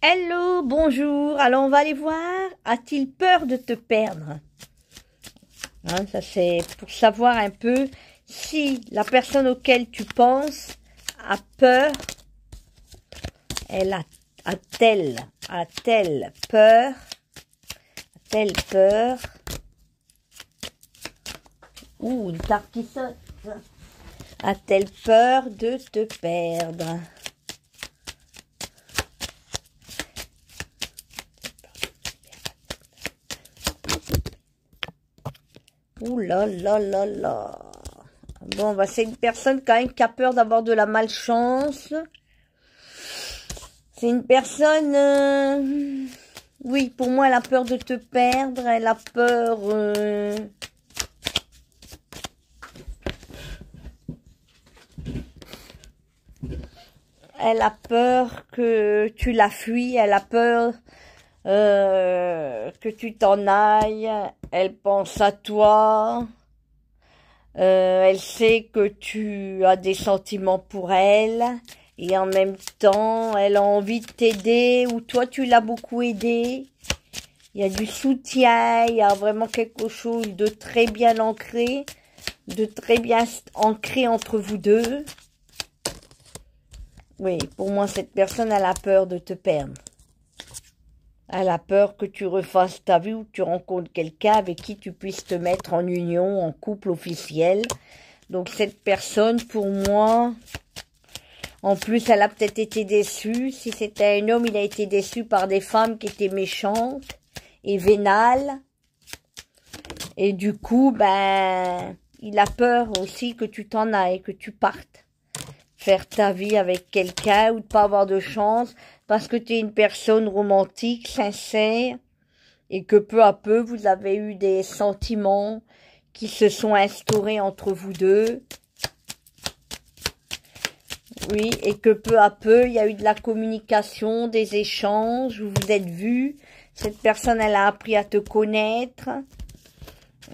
Hello, bonjour. Alors on va aller voir, a-t-il peur de te perdre? Ça c'est pour savoir un peu si la personne auquel tu penses a peur. A-t-elle peur? A-t-elle peur? Une carte qui saute. A-t-elle peur de te perdre? Ouh là là là là. Bon, bah c'est une personne quand même qui a peur d'avoir de la malchance. C'est une personne... Oui, pour moi, elle a peur de te perdre. Elle a peur... Elle a peur que tu la fuis. Elle a peur que tu t'en ailles. Elle pense à toi. Elle sait que tu as des sentiments pour elle. Et en même temps, elle a envie de t'aider. Ou toi, tu l'as beaucoup aidé. Il y a du soutien. Il y a vraiment quelque chose de très bien ancré. De très bien ancré entre vous deux. Oui, pour moi, cette personne, elle a peur de te perdre. Elle a peur que tu refasses ta vie ou que tu rencontres quelqu'un avec qui tu puisses te mettre en union, en couple officiel. Donc, cette personne, pour moi, en plus, elle a peut-être été déçue. Si c'était un homme, il a été déçu par des femmes qui étaient méchantes et vénales. Et du coup, il a peur aussi que tu t'en ailles, que tu partes. Faire ta vie avec quelqu'un ou de pas avoir de chance parce que tu es une personne romantique, sincère et que peu à peu vous avez eu des sentiments qui se sont instaurés entre vous deux. Oui, et que peu à peu il y a eu de la communication, des échanges, vous vous êtes vus. Cette personne, elle a appris à te connaître.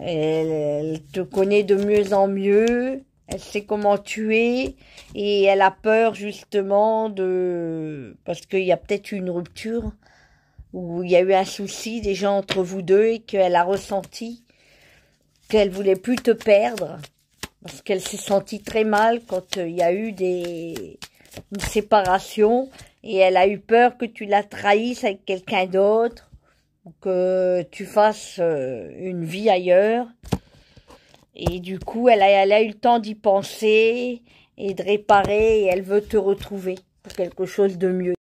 Elle te connaît de mieux en mieux. Elle sait comment tu es et elle a peur justement parce qu'il y a peut-être eu une rupture ou il y a eu un souci déjà entre vous deux et qu'elle a ressenti qu'elle voulait plus te perdre parce qu'elle s'est sentie très mal quand il y a eu une séparation et elle a eu peur que tu la trahisses avec quelqu'un d'autre ou que tu fasses une vie ailleurs. Et du coup, elle a eu le temps d'y penser et de réparer et elle veut te retrouver pour quelque chose de mieux.